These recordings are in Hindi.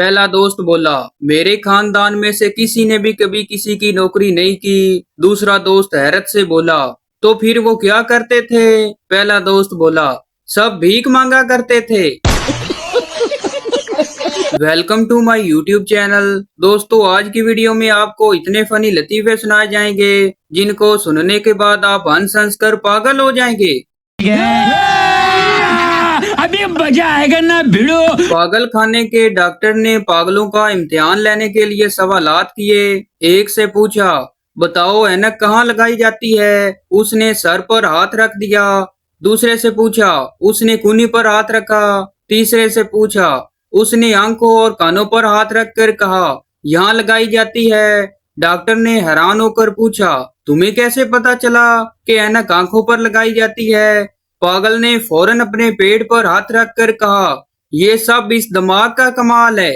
पहला दोस्त बोला, मेरे खानदान में से किसी ने भी कभी किसी की नौकरी नहीं की। दूसरा दोस्त हैरत से बोला, तो फिर वो क्या करते थे? पहला दोस्त बोला, सब भीख मांगा करते थे। Welcome to my YouTube channel. दोस्तों, आज की वीडियो में आपको इतने फनी लतीफे सुनाए जाएंगे जिनको सुनने के बाद आप हंस हंस कर पागल हो जाएंगे। अभी मजा आएगा ना भिड़ो। पागल खाने के डॉक्टर ने पागलों का इम्तिहान लेने के लिए सवालात किए। एक से पूछा, बताओ ऐनक कहाँ लगाई जाती है? उसने सर पर हाथ रख दिया। दूसरे से पूछा, उसने कूनी पर हाथ रखा। तीसरे से पूछा, उसने आंखों और कानों पर हाथ रख कर कहा, यहाँ लगाई जाती है। डॉक्टर ने हैरान होकर पूछा, तुम्हें कैसे पता चला कि ऐनक आंखों पर लगाई जाती है? पागल ने फौरन अपने पेट पर हाथ रख कर कहा, ये सब इस दिमाग का कमाल है।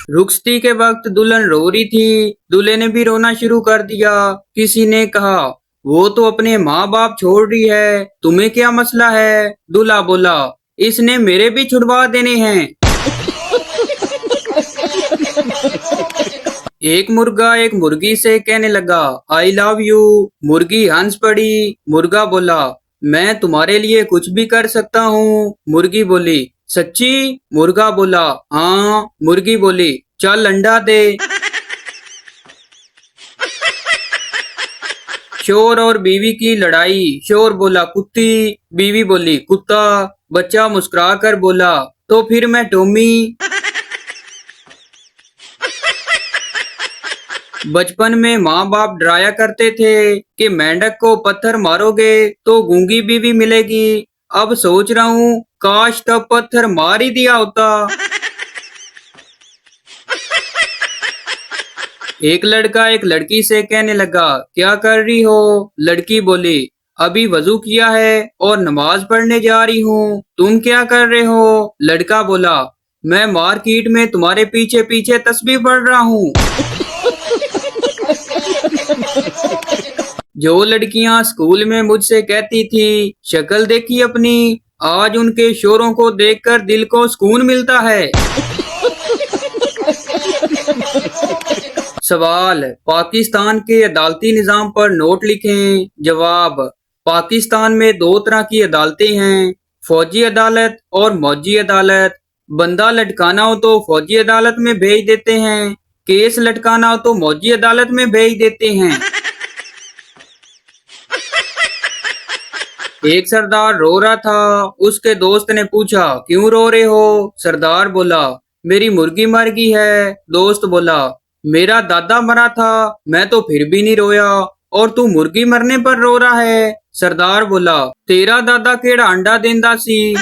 रुखसती के वक्त दुल्हन रो रही थी। दूल्हे ने भी रोना शुरू कर दिया। किसी ने कहा, वो तो अपने माँ बाप छोड़ रही है, तुम्हें क्या मसला है? दूल्हा बोला, इसने मेरे भी छुड़वा देने हैं। एक मुर्गा एक मुर्गी से कहने लगा, आई लव यू। मुर्गी हंस पड़ी। मुर्गा बोला, मैं तुम्हारे लिए कुछ भी कर सकता हूँ। मुर्गी बोली, सच्ची? मुर्गा बोला, हाँ। मुर्गी बोली, चल अंडा दे। शोर और बीवी की लड़ाई। शोर बोला, कुत्ती। बीवी बोली, कुत्ता। बच्चा मुस्कुरा कर बोला, तो फिर मैं टॉमी। बचपन में माँ बाप डराया करते थे कि मेंढक को पत्थर मारोगे तो गूंगी बीवी मिलेगी। अब सोच रहा हूँ, काश तब पत्थर मार ही दिया होता। एक लड़का एक लड़की से कहने लगा, क्या कर रही हो? लड़की बोली, अभी वजू किया है और नमाज पढ़ने जा रही हूँ। तुम क्या कर रहे हो? लड़का बोला, मैं मार्केट में तुम्हारे पीछे पीछे तस्बीह पढ़ रहा हूँ। जो लड़कियां स्कूल में मुझसे कहती थी, शक्ल देखी अपनी, आज उनके शोरों को देखकर दिल को सुकून मिलता है। सवाल, पाकिस्तान के अदालती निजाम पर नोट लिखें। जवाब, पाकिस्तान में दो तरह की अदालतें हैं, फौजी अदालत और मौजी अदालत। बंदा लटकाना हो तो फौजी अदालत में भेज देते हैं, केस लटकाना हो तो मौजी अदालत में भेज देते हैं। एक सरदार रो रहा था। उसके दोस्त ने पूछा, क्यों रो रहे हो? सरदार बोला, मेरी मुर्गी मर गई है। दोस्त बोला, मेरा दादा मरा था, मैं तो फिर भी नहीं रोया, और तू मुर्गी मरने पर रो रहा है। सरदार बोला, तेरा दादा केड़ा अंडा देंदा सी।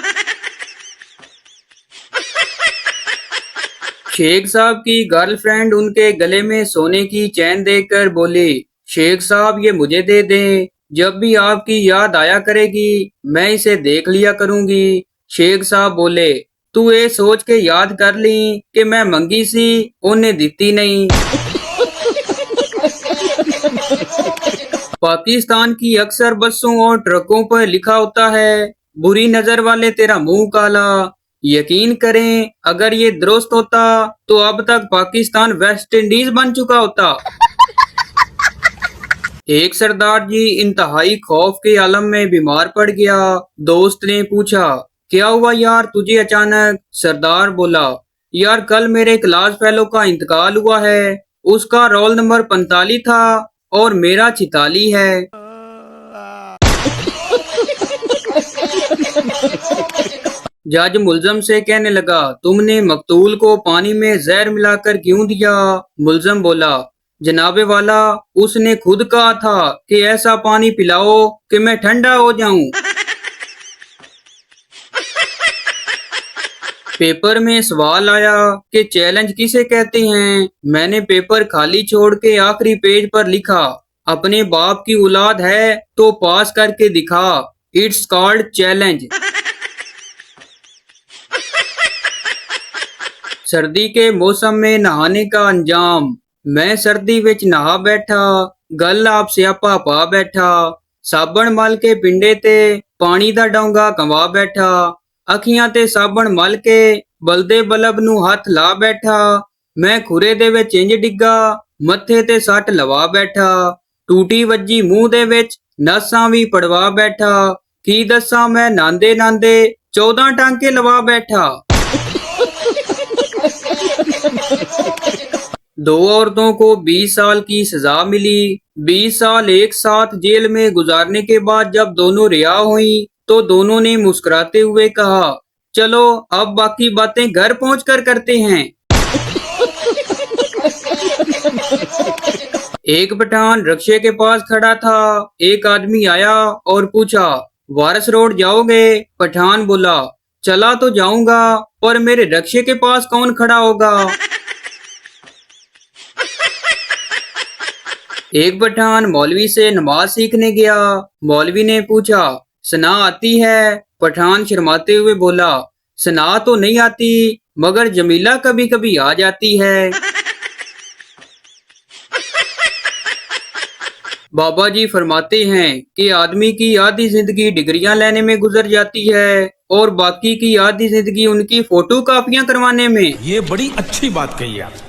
शेख साहब की गर्लफ्रेंड उनके गले में सोने की चैन देखकर बोली, शेख साहब ये मुझे दे दें, जब भी आपकी याद आया करेगी मैं इसे देख लिया करूंगी। शेख साहब बोले, तू ये सोच के याद कर ली कि मैं मंगी सी, उन्हें दिती नहीं। पाकिस्तान की अक्सर बसों और ट्रकों पर लिखा होता है, बुरी नजर वाले तेरा मुंह काला। यकीन करें, अगर ये दुरुस्त होता तो अब तक पाकिस्तान वेस्ट इंडीज बन चुका होता। एक सरदार जी इंतहाई खौफ के आलम में बीमार पड़ गया। दोस्त ने पूछा, क्या हुआ यार तुझे अचानक? सरदार बोला, यार कल मेरे क्लास फेलो का इंतकाल हुआ है, उसका रोल नंबर 45 था और मेरा 46 है। जज मुल्जम से कहने लगा, तुमने मकतूल को पानी में जहर मिलाकर क्यों दिया? मुल्जम बोला, जनाबे वाला, उसने खुद कहा था कि ऐसा पानी पिलाओ कि मैं ठंडा हो जाऊं। पेपर में सवाल आया कि चैलेंज किसे कहते हैं? मैंने पेपर खाली छोड़ के आखिरी पेज पर लिखा, अपने बाप की औलाद है तो पास करके दिखा, इट्स कॉल्ड चैलेंज। सर्दी के मौसम में नहाने का अंजाम। मैं सर्दी विच नहा बैठा, गल आप स्यापा पा बैठा, साबण मल के पिंडे ते पानी दा डोंगा कमा बैठा, अखियां ते साबण मल के ਬਲਦੇ ਬਲਬ ਨੂੰ ਹੱਥ ਲਾ ਬੈਠਾ। ਮੈਂ ਖੁਰੇ ਦੇ ਵਿੱਚ ਇੰਜ ਡਿੱਗਾ, ਮੱਥੇ ਤੇ ਸੱਟ ਲਵਾ ਬੈਠਾ। ਟੂਟੀ ਵੱਜੀ ਮੂੰਹ ਦੇ ਵਿੱਚ, ਨਸਾਂ ਵੀ ਪੜਵਾ ਬੈਠਾ। ਕੀ ਦੱਸਾਂ ਮੈਂ ਨਾਂਦੇ ਨਾਂਦੇ 14 ਟਾਂਕੇ ਲਵਾ बैठा। दो औरतों को 20 साल की सजा मिली। 20 साल एक साथ जेल में गुजारने के बाद जब दोनों रिहा हुई तो दोनों ने मुस्कुराते हुए कहा, चलो अब बाकी बातें घर पहुंचकर करते हैं। एक पठान रिक्शे के पास खड़ा था। एक आदमी आया और पूछा, वारस रोड जाओगे? पठान बोला, चला तो जाऊंगा, पर मेरे रिक्शे के पास कौन खड़ा होगा? एक पठान मौलवी से नमाज सीखने गया। मौलवी ने पूछा, सना आती है? पठान शर्माते हुए बोला, सना तो नहीं आती, मगर जमीला कभी कभी आ जाती है। बाबा जी फरमाते हैं कि आदमी की आधी जिंदगी डिग्रियां लेने में गुजर जाती है और बाकी की आधी जिंदगी उनकी फोटो कॉपियां करवाने में। ये बड़ी अच्छी बात कही आप।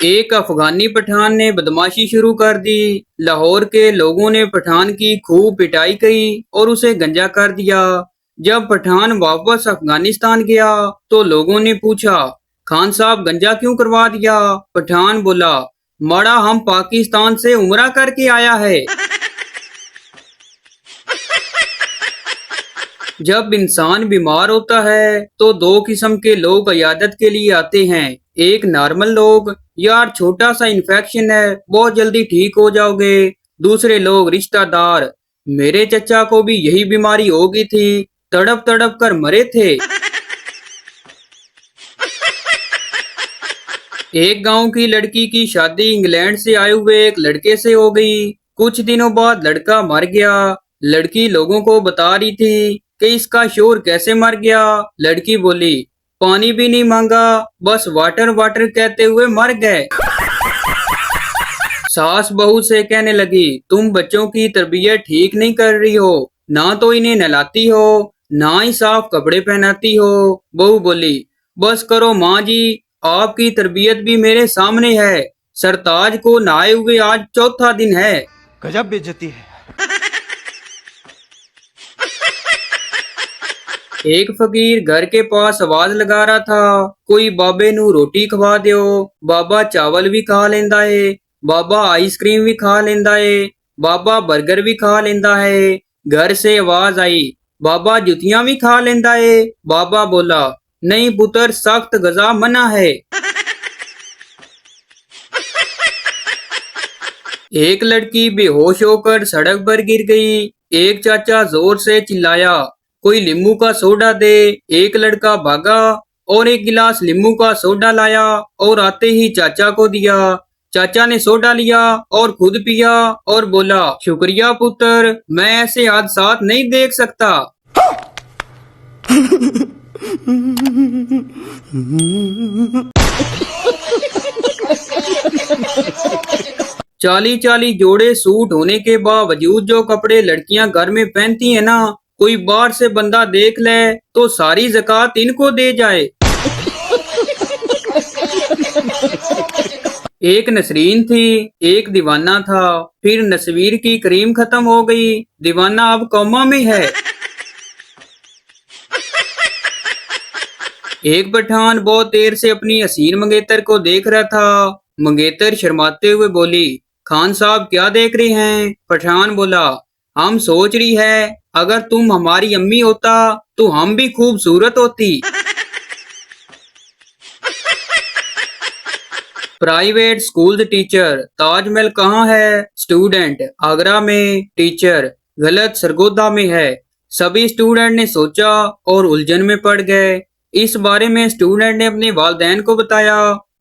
एक अफगानी पठान ने बदमाशी शुरू कर दी। लाहौर के लोगों ने पठान की खूब पिटाई की और उसे गंजा कर दिया। जब पठान वापस अफगानिस्तान गया तो लोगों ने पूछा, खान साहब गंजा क्यों करवा दिया? पठान बोला, माड़ा हम पाकिस्तान से उमरा करके आया है। जब इंसान बीमार होता है तो दो किस्म के लोग इयादत के लिए आते हैं। एक नॉर्मल लोग, यार छोटा सा इन्फेक्शन है, बहुत जल्दी ठीक हो जाओगे। दूसरे लोग रिश्तेदार, मेरे चचा को भी यही बीमारी हो गई थी, तड़प तड़प कर मरे थे। एक गांव की लड़की की शादी इंग्लैंड से आए हुए एक लड़के से हो गई। कुछ दिनों बाद लड़का मर गया। लड़की लोगों को बता रही थी कि इसका शोर कैसे मर गया। लड़की बोली, पानी भी नहीं मांगा, बस वाटर वाटर कहते हुए मर गए। सास बहू से कहने लगी, तुम बच्चों की तरबियत ठीक नहीं कर रही हो, ना तो इन्हें नहलाती हो, ना ही साफ कपड़े पहनाती हो। बहू बोली, बस करो माँ जी, आपकी तरबियत भी मेरे सामने है। सरताज को नहाए हुए आज चौथा दिन है। गजब बेइज्जती है। एक फकीर घर के पास आवाज लगा रहा था, कोई बाबे नू रोटी खवा दियो। बाबा चावल भी खा लेंदा है, बाबा आइसक्रीम भी खा लेंदा है, बाबा बर्गर भी खा लेंदा है। घर से आवाज आई, बाबा जुतियां भी खा लेंदा है। बाबा बोला, नहीं पुत्र, सख्त गजा मना है। एक लड़की बेहोश होकर सड़क पर गिर गई। एक चाचा जोर से चिल्लाया, कोई लींबू का सोडा दे। एक लड़का भागा और एक गिलास लींबू का सोडा लाया और आते ही चाचा को दिया। चाचा ने सोडा लिया और खुद पिया और बोला, शुक्रिया पुत्र, मैं ऐसे हादसात नहीं देख सकता। चाली चाली जोड़े सूट होने के बावजूद जो कपड़े लड़कियां घर में पहनती है ना, कोई बाहर से बंदा देख ले तो सारी ज़कात इनको दे जाए। एक नसरीन थी, एक दीवाना था, फिर नस्वीर की क्रीम खत्म हो गई, दीवाना अब कोमा में है। एक पठान बहुत देर से अपनी हसीन मंगेतर को देख रहा था। मंगेतर शर्माते हुए बोली, खान साहब क्या देख रहे हैं? पठान बोला, हम सोच रही है अगर तुम हमारी अम्मी होता तो हम भी खूबसूरत होती। प्राइवेट स्कूल टीचर, ताजमहल कहाँ है? स्टूडेंट, आगरा में। टीचर, गलत, सरगोदा में है। सभी स्टूडेंट ने सोचा और उलझन में पड़ गए। इस बारे में स्टूडेंट ने अपने वालिदैन को बताया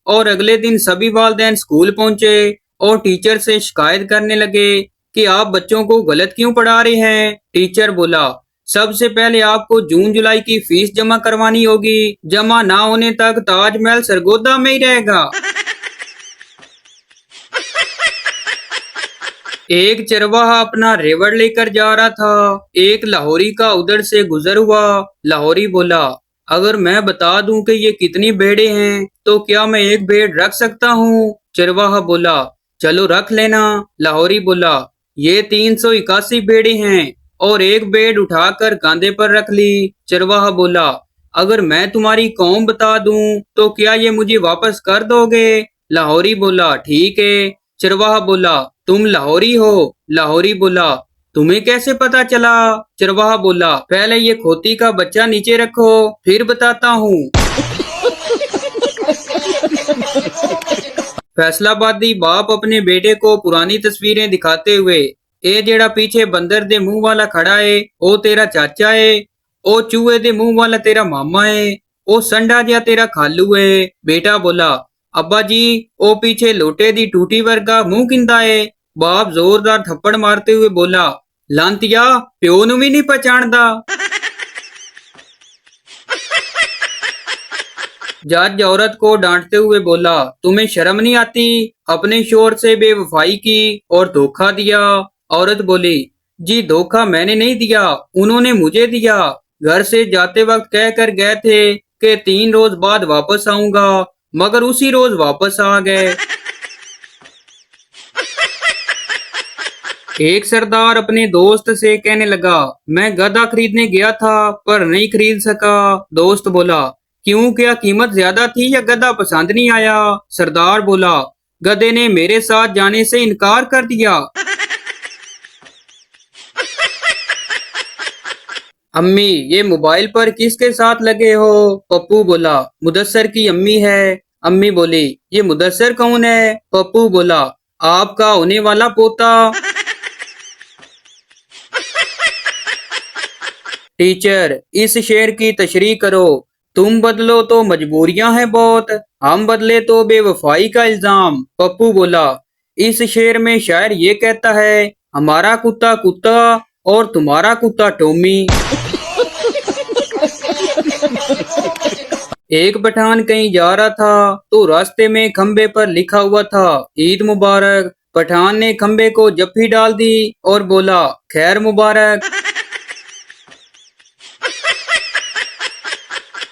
और अगले दिन सभी वालिदैन स्कूल पहुंचे और टीचर से शिकायत करने लगे कि आप बच्चों को गलत क्यों पढ़ा रहे हैं। टीचर बोला, सबसे पहले आपको जून जुलाई की फीस जमा करवानी होगी, जमा ना होने तक ताजमहल सरगोदा में ही रहेगा। एक चरवाहा अपना रेवड़ लेकर जा रहा था। एक लाहौरी का उधर से गुजर हुआ। लाहौरी बोला, अगर मैं बता दूं कि ये कितनी भेड़ें हैं तो क्या मैं एक भेड़ रख सकता हूँ? चरवाहा बोला, चलो रख लेना। लाहौरी बोला, ये 381 भेड़ें हैं और एक भेड़ उठाकर कांधे पर रख ली। चरवाहा बोला, अगर मैं तुम्हारी कौम बता दूं तो क्या ये मुझे वापस कर दोगे? लाहौरी बोला, ठीक है। चरवाहा बोला, तुम लाहौरी हो? लाहौरी बोला, तुम्हें कैसे पता चला? चरवाहा बोला, पहले ये खोती का बच्चा नीचे रखो, फिर बताता हूँ। फैसलाबादी बाप अपने बेटे को पुरानी तस्वीरें दिखाते हुए, ए जेड़ा पीछे बंदर दे मुंह वाला खड़ा है ओ तेरा चाचा है, ओ चूहे दे मुंह वाला तेरा मामा है, ओ संडा जिहा तेरा खालू है। बेटा बोला, अब्बा जी ओ पीछे लोटे दी टूटी वर्गा मुंह किंदा है? बाप जोरदार थप्पड़ मारते हुए बोला, लांतिया प्यो नू भी नहीं पहचानदा। जज औरत को डांटते हुए बोला, तुम्हें शर्म नहीं आती? अपने शोर से बेवफाई की और धोखा दिया। औरत बोली, जी धोखा मैंने नहीं दिया, उन्होंने मुझे दिया। घर से जाते वक्त कह कर गए थे कि 3 रोज बाद वापस आऊंगा, मगर उसी रोज वापस आ गए। एक सरदार अपने दोस्त से कहने लगा, मैं गधा खरीदने गया था पर नहीं खरीद सका। दोस्त बोला, क्यों, क्या कीमत ज्यादा थी या गधा पसंद नहीं आया? सरदार बोला, गधे ने मेरे साथ जाने से इनकार कर दिया। अम्मी ये मोबाइल पर किसके साथ लगे हो? पप्पू बोला, मुदस्सर की अम्मी है। अम्मी बोली, ये मुदस्सर कौन है? पप्पू बोला, आपका होने वाला पोता। टीचर इस शेर की तशरीह करो। तुम बदलो तो मजबूरियां हैं बहुत, हम बदले तो बेवफाई का इल्जाम। पप्पू बोला, इस शेर में शायर ये कहता है, हमारा कुत्ता कुत्ता और तुम्हारा कुत्ता टॉमी। एक पठान कहीं जा रहा था तो रास्ते में खंबे पर लिखा हुआ था, ईद मुबारक। पठान ने खंबे को जप्फी डाल दी और बोला, खैर मुबारक।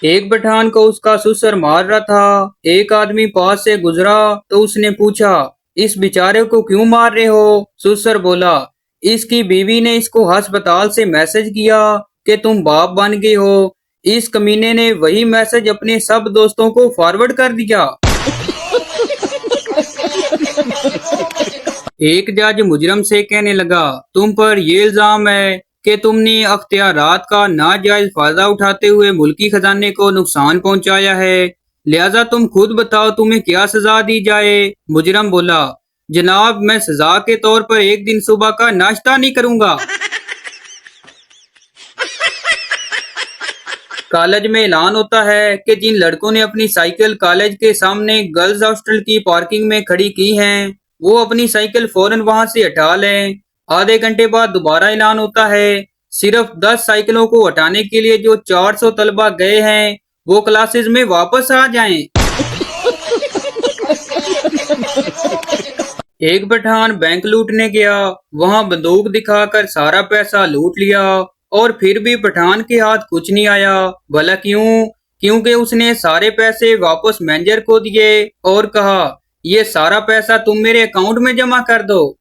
एक पठान को उसका ससुर मार रहा था। एक आदमी पास से गुजरा तो उसने पूछा, इस बेचारे को क्यों मार रहे हो? ससुर बोला, इसकी बीवी ने इसको अस्पताल से मैसेज किया कि तुम बाप बन गए हो। इस कमीने ने वही मैसेज अपने सब दोस्तों को फॉरवर्ड कर दिया। एक जज मुजरम से कहने लगा, तुम पर ये इल्जाम है कि तुमने अख्तियारात का नाजायज फायदा उठाते हुए मुल्की खजाने को नुकसान पहुंचाया है, लिहाजा तुम खुद बताओ तुम्हें क्या सजा दी जाए? मुजरम बोला, जनाब मैं सजा के तौर पर एक दिन सुबह का नाश्ता नहीं करूंगा। कॉलेज में ऐलान होता है कि जिन लड़कों ने अपनी साइकिल कॉलेज के सामने गर्ल्स हॉस्टल की पार्किंग में खड़ी की हैं, वो अपनी साइकिल फौरन वहां से हटा लें। आधे घंटे बाद दोबारा ऐलान होता है, सिर्फ 10 साइकिलों को हटाने के लिए जो 400 तलबा गए हैं वो क्लासेस में वापस आ जाएं। एक पठान बैंक लूटने गया, वहां बंदूक दिखाकर सारा पैसा लूट लिया और फिर भी पठान के हाथ कुछ नहीं आया। भला क्यों? क्योंकि उसने सारे पैसे वापस मैनेजर को दिए और कहा, ये सारा पैसा तुम मेरे अकाउंट में जमा कर दो।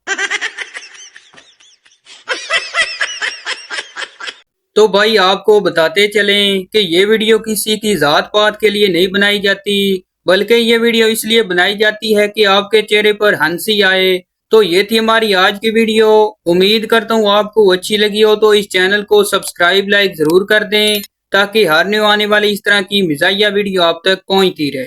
तो भाई आपको बताते चलें कि ये वीडियो किसी की जात पात के लिए नहीं बनाई जाती, बल्कि ये वीडियो इसलिए बनाई जाती है कि आपके चेहरे पर हंसी आए। तो ये थी हमारी आज की वीडियो। उम्मीद करता हूँ आपको अच्छी लगी हो, तो इस चैनल को सब्सक्राइब लाइक जरूर कर दें ताकि हर न्यू आने वाली इस तरह की मिजाहिया वीडियो आप तक पहुँचती रहे।